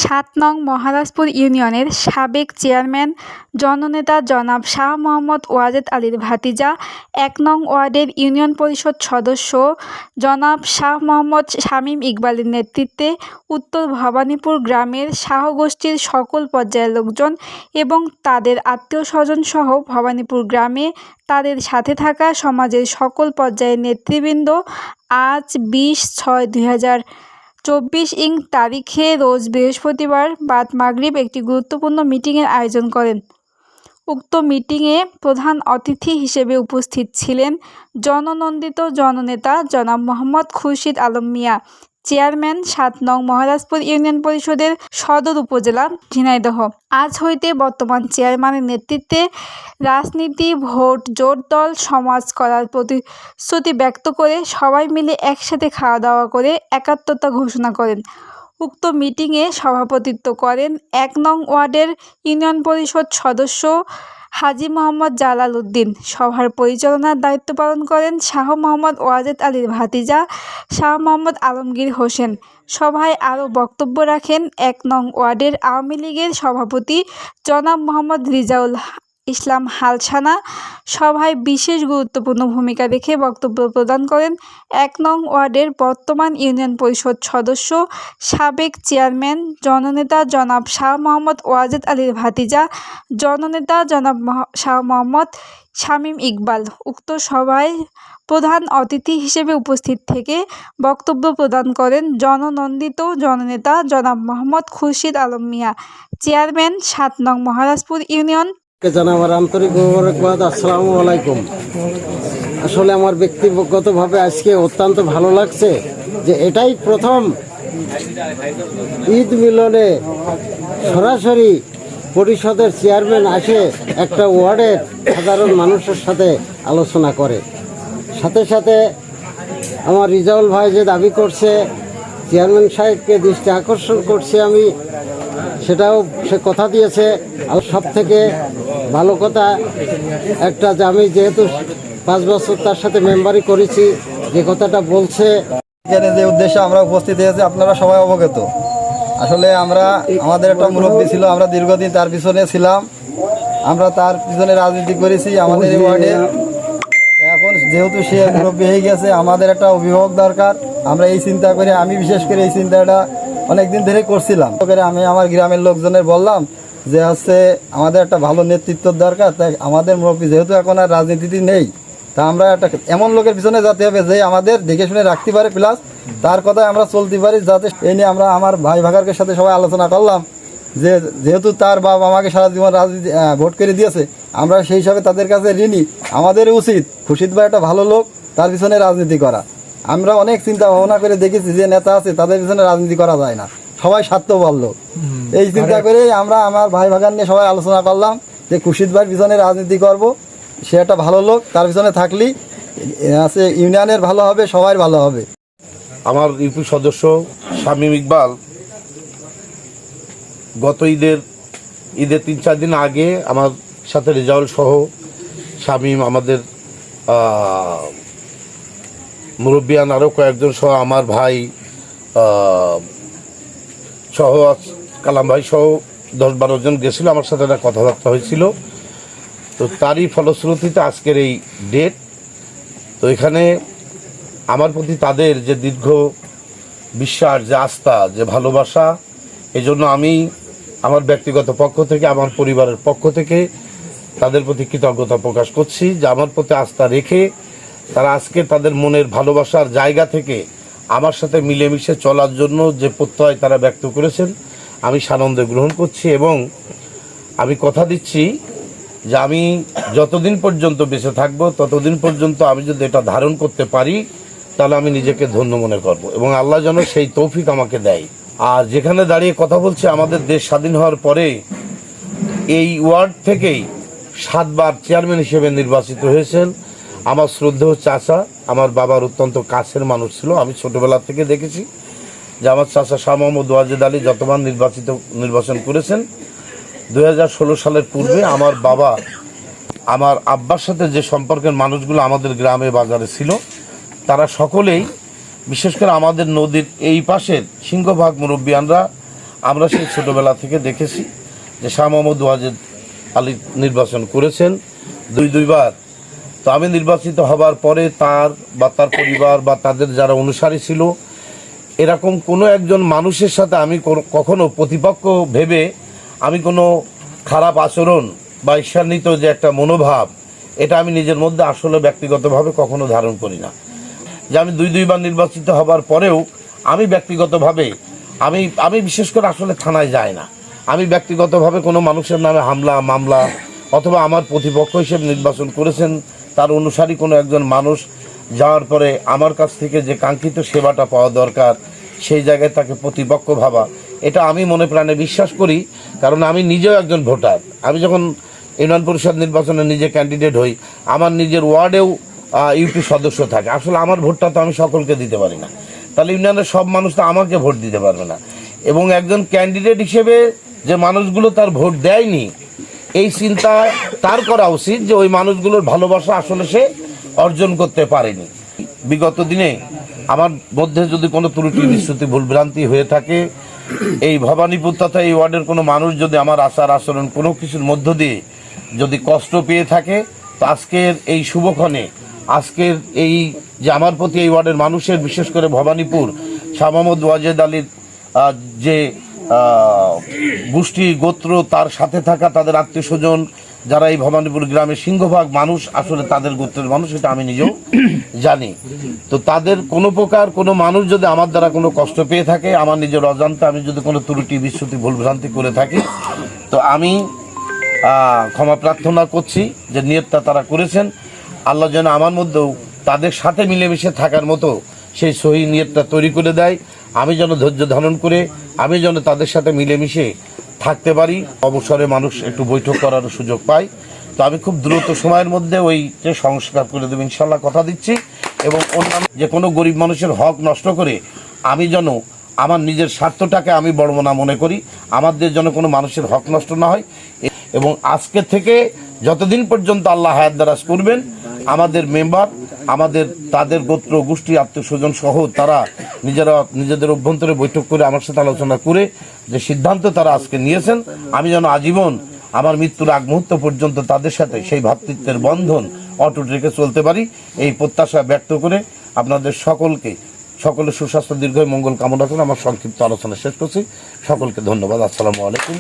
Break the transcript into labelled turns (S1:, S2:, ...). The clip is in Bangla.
S1: ৭ নং মহারাজপুর ইউনিয়নের সাবেক চেয়ারম্যান জননেতা জনাব শাহ মোহাম্মদ ওয়াজেদ আলীর ভাতিজা ১ নং ওয়ার্ডের ইউনিয়ন পরিষদ সদস্য জনাব শাহ মোহাম্মদ শামীম ইকবালের নেতৃত্বে উত্তর ভবানীপুর গ্রামের শাহ গোষ্ঠীর সকল পর্যায়ের লোকজন এবং তাদের আত্মীয়স্বজনসহ ভবানীপুর গ্রামে তাদের সাথে থাকা সমাজের সকল পর্যায়ের নেতৃবৃন্দ আজ ২০/৬/২০২৪ তারিখে রোজ বৃহস্পতিবার বাদ মাগরিব একটি গুরুত্বপূর্ণ মিটিংয়ের আয়োজন করেন। উক্ত মিটিংয়ে প্রধান অতিথি হিসেবে উপস্থিত ছিলেন জননন্দিত জননেতা জনাব মোহাম্মদ খুরশিদ আলম মিয়া, চেয়ারম্যান ৭ নং মহারাজপুর ইউনিয়ন পরিষদের সদর উপজেলা ঝিনাইদহ। আজ হইতে বর্তমান চেয়ারম্যানের নেতৃত্বে রাজনীতি, ভোট, জোট দল সমাজ করার প্রতিশ্রুতি ব্যক্ত করে সবাই মিলে একসাথে খাওয়া দাওয়া করে একাত্মতা ঘোষণা করেন। উক্ত মিটিংয়ে সভাপতিত্ব করেন ১ নং ওয়ার্ডের ইউনিয়ন পরিষদ সদস্য হাজী মোহাম্মদ জালাল উদ্দিন। সভার পরিচালনার দায়িত্ব পালন করেন শাহ মোহাম্মদ ওয়াজেদ আলীর ভাতিজা শাহ মোহাম্মদ আলমগীর হোসেন। সভায় আরও বক্তব্য রাখেন ১ নং ওয়ার্ডের আওয়ামী লীগের সভাপতি জনাব মোহাম্মদ রিজাউল ইসলাম হালছানা। সভায় বিশেষ গুরুত্বপূর্ণ ভূমিকা রেখে বক্তব্য প্রদান করেন ১ নং ওয়ার্ডের বর্তমান ইউনিয়ন পরিষদ সদস্য সাবেক চেয়ারম্যান জননেতা জনাব শাহ মোহাম্মদ ওয়াজেদ আলীর ভাতিজা জননেতা জনাব শাহ মোহাম্মদ শামীম ইকবাল। উক্ত সভায় প্রধান অতিথি হিসেবে উপস্থিত থেকে বক্তব্য প্রদান করেন জননন্দিত জননেতা জনাব মোহাম্মদ খুরশিদ আলম মিয়া, চেয়ারম্যান ৭ নং মহারাজপুর ইউনিয়ন।
S2: জানাবার আন্তরিক মোবারকবাদ। আসসালামু আলাইকুম। আসলে আমার ব্যক্তিগতভাবে আজকে অত্যন্ত ভালো লাগছে যে এটাই প্রথম ঈদ মিলনে সরাসরি পরিষদের চেয়ারম্যান আসে একটা ওয়ার্ডের সাধারণ মানুষের সাথে আলোচনা করে। সাথে সাথে আমার রিজাউল ভাই যে দাবি করছে চেয়ারম্যান সাহেবকে দৃষ্টি আকর্ষণ করছে, আমি সেটাও সে কথা দিয়েছে। আর সব থেকে ভালো কথা একটা যে আমি যেহেতু 5 বছর তার সাথে মেম্বারি করেছি, যে কথাটা বলছে
S3: এখানে যে উদ্দেশ্যে আমরা উপস্থিত হয়েছি আপনারা সবাই অবগত। আসলে আমাদের একটা মুরব্বী ছিল, আমরা দীর্ঘদিন তার পিছনে ছিলাম, আমরা তার পিছনে রাজনীতি করেছি আমাদের এই ওয়ার্ডে। এখন যেহেতু সে মুরব্বী হয়ে গেছে, আমাদের একটা অভিভাবক দরকার। আমরা এই চিন্তা করে, আমি বিশেষ করে এই চিন্তাটা অনেকদিন ধরে করছিলাম। আমি আমার গ্রামের লোকজনের বললাম যে আমাদের একটা ভালো নেতৃত্বর দরকার। তাই আমাদের মুরব্বী যেহেতু এখন আর রাজনীতিতে নেই, তা আমরা একটা এমন লোকের পিছনে যেতে হবে যে আমাদের দেখে শুনে রাখতে পারে, প্লাস তার কথায় আমরা চলতে পারি। যাতে এই নিয়ে আমরা আমার ভাই ভাগারকে সাথে সবাই আলোচনা করলাম যে যেহেতু তার বাবা আমাকে সারা জীবন রাজনীতি ভোট করে দিয়েছে, আমরা সেই হিসাবে তাদের কাছে ঋণী। আমাদের উচিত খুরশিদ ভাই একটা ভালো লোক, তার পিছনে রাজনীতি করা। আমরা অনেক চিন্তা ভাবনা করে দেখেছি যে নেতা আছে তাদের পিছনে রাজনীতি করা যায় না, সবাই স্বার্থপর লোক। এই চিন্তা করে আমরা আমার ভাই ভাগান নিয়ে সবাই আলোচনা করলাম যে খুরশিদ ভাইয়ের পিছনে রাজনীতি করব। সে একটা ভালো লোক, তার পিছনে থাকলেই ইউনিয়নের ভালো হবে, সবাই ভালো হবে।
S4: আমার ইউপি সদস্য শামীম ইকবাল গত ঈদের 3-4 দিন আগে আমার সাথে রেজাউল সহ শামীম, আমাদের মুরব্বিয়ান আরও কয়েকজন সহ আমার ভাই সহ কালাম ভাই সহ 10-12 জন গেছিল, আমার সাথে একটা কথাবার্তা হয়েছিল। তো তারই ফলশ্রুতিতে আজকের এই ডেট। তো এখানে আমার প্রতি তাদের যে দীর্ঘ বিশ্বাস, যে আস্থা, যে ভালোবাসা, এই জন্য আমি আমার ব্যক্তিগত পক্ষ থেকে, আমার পরিবারের পক্ষ থেকে তাদের প্রতি কৃতজ্ঞতা প্রকাশ করছি যে আমার প্রতি আস্থা রেখে তারা আজকে তাদের মনের ভালোবাসার জায়গা থেকে আমার সাথে মিলেমিশে চলার জন্য যে প্রত্যয় তারা ব্যক্ত করেছেন, আমি সানন্দে গ্রহণ করছি। এবং আমি কথা দিচ্ছি যে আমি যতদিন পর্যন্ত বেঁচে থাকবো ততদিন পর্যন্ত আমি যদি এটা ধারণ করতে পারি তাহলে আমি নিজেকে ধন্য মনে করব, এবং আল্লাহ যেন সেই তৌফিক আমাকে দেয়। আর যেখানে দাঁড়িয়ে কথা বলছি, আমাদের দেশ স্বাধীন হওয়ার পরে এই ওয়ার্ড থেকেই 7 বার চেয়ারম্যান হিসেবে নির্বাচিত হয়েছেন আমার শ্রদ্ধেয় চাচা। আমার বাবার অত্যন্ত কাছের মানুষ ছিল, আমি ছোটোবেলা থেকে দেখেছি যে আমার চাচা শাহ মোহাম্মদ ওয়াজেদ আলী যতবার নির্বাচন করেছেন। 2016 সালের পূর্বে আমার বাবা, আমার আব্বার সাথে যে সম্পর্কের মানুষগুলো আমাদের গ্রামে বাজারে ছিল, তারা সকলেই, বিশেষ করে আমাদের নদীর এই পাশের সিংহভাগ মুরব্বিয়ানরা আমরা সেই ছোটোবেলা থেকে দেখেছি যে শাহ মোহাম্মদ ওয়াজেদ আলী নির্বাচন করেছেন দুইবার। তো আমি নির্বাচিত হবার পরে তার বা তার পরিবার বা তাদের যারা অনুসারী ছিল, এরকম কোনো একজন মানুষের সাথে আমি কখনো প্রতিপক্ষ ভেবে আমি কোনো খারাপ আচরণ বা ঈর্ষান্বিত যে একটা মনোভাব, এটা আমি নিজের মধ্যে আসলে ব্যক্তিগতভাবে কখনো ধারণ করি না। যে আমি দুইবার নির্বাচিত হবার পরেও আমি ব্যক্তিগতভাবে আমি বিশেষ করে আসলে থানায় যাই না। আমি ব্যক্তিগতভাবে কোনো মানুষের নামে হামলা মামলা অথবা আমার প্রতিপক্ষ হিসেবে নির্বাচন করেছেন তার অনুসারী কোনো একজন মানুষ যাওয়ার পরে আমার কাছ থেকে যে কাঙ্ক্ষিত সেবাটা পাওয়া দরকার সেই জায়গায় তাকে প্রতিপক্ষ ভাবা, এটা আমি মনে প্রাণে বিশ্বাস করি। কারণ আমি নিজেও একজন ভোটার। আমি যখন ইউনিয়ন পরিষদ নির্বাচনে নিজে ক্যান্ডিডেট হই, আমার নিজের ওয়ার্ডেও ইউপি সদস্য থাকে। আসলে আমার ভোটটা তো আমি সকলকে দিতে পারি না, তাহলে ইউনিয়নের সব মানুষ তো আমাকে ভোট দিতে পারবে না। এবং একজন ক্যান্ডিডেট হিসেবে যে মানুষগুলো তার ভোট দেয়নি, এই চিন্তা তার করা উচিত যে ওই মানুষগুলোর ভালোবাসা আসলে সে অর্জন করতে পারেনি। বিগত দিনে আমার মধ্যে যদি কোনো ত্রুটি বিচ্যুতি ভুলভ্রান্তি হয়ে থাকে, এই ভবানীপুর তথা এই ওয়ার্ডের কোনো মানুষ যদি আমার আচার আচরণ কোনো কিছুর মধ্য দিয়ে যদি কষ্ট পেয়ে থাকে, তো আজকের এই শুভক্ষণে আজকের এই যে আমার প্রতি এই ওয়ার্ডের মানুষের, বিশেষ করে ভবানীপুর শাহ মোহাম্মদ ওয়াজেদ আলীর যে গোষ্ঠী গোত্র, তার সাথে থাকা তাদের আত্মীয় স্বজন যারা এই ভবানীপুর গ্রামের সিংহভাগ মানুষ আসলে তাদের গোত্রের মানুষ, এটা আমি নিজেও জানি। তো তাদের কোনো প্রকার কোনো মানুষ যদি আমার দ্বারা কোনো কষ্ট পেয়ে থাকে, আমার নিজের অজান্তে আমি যদি কোনো ত্রুটি বিচ্যুতি ভুলভ্রান্তি করে থাকি, তো আমি ক্ষমা প্রার্থনা করছি যে নিয়তটা তারা করেছেন। আল্লাহ যেন আমার মধ্যেও তাদের সাথে মিলেমিশে থাকার মতো সেই সহি নিয়তটা তৈরি করে দেয়। আমি যেন ধৈর্য ধারণ করে আমি যেন তাদের সাথে মিলেমিশে থাকতে পারি। অবসরে মানুষ একটু বৈঠক করার সুযোগ পায়, তো আমি খুব দ্রুত সময়ের মধ্যে ওইটা সংস্কার করে দেবো ইনশাল্লাহ, কথা দিচ্ছি। এবং অন্যান্য যে কোনো গরিব মানুষের হক নষ্ট করে আমি যেন আমার নিজের স্বার্থটাকে আমি বড় না মনে করি, আমাদের যেন কোনো মানুষের হক নষ্ট না হয়। এবং আজকে থেকে যতদিন পর্যন্ত আল্লাহ হায়াত দারাজ করবেন, আমাদের মেম্বার আমাদের তাদের গোত্র গোষ্ঠী আত্মীয় স্বজন সহ তারা নিজেদের অভ্যন্তরে বৈঠক করে আমার সাথে আলোচনা করে যে সিদ্ধান্ত তারা আজকে নিয়েছেন, আমি যেন আজীবন আমার মৃত্যুর আগ মুহূর্ত পর্যন্ত তাদের সাথে সেই ভ্রাতৃত্বের বন্ধন অটুট রেখে চলতে পারি, এই প্রত্যাশা ব্যক্ত করে আপনাদের সকলের সুস্বাস্থ্য দীর্ঘ মঙ্গল কামনা করে আমার সংক্ষিপ্ত আলোচনা শেষ করছি। সকলকে ধন্যবাদ। আসসালামু আলাইকুম।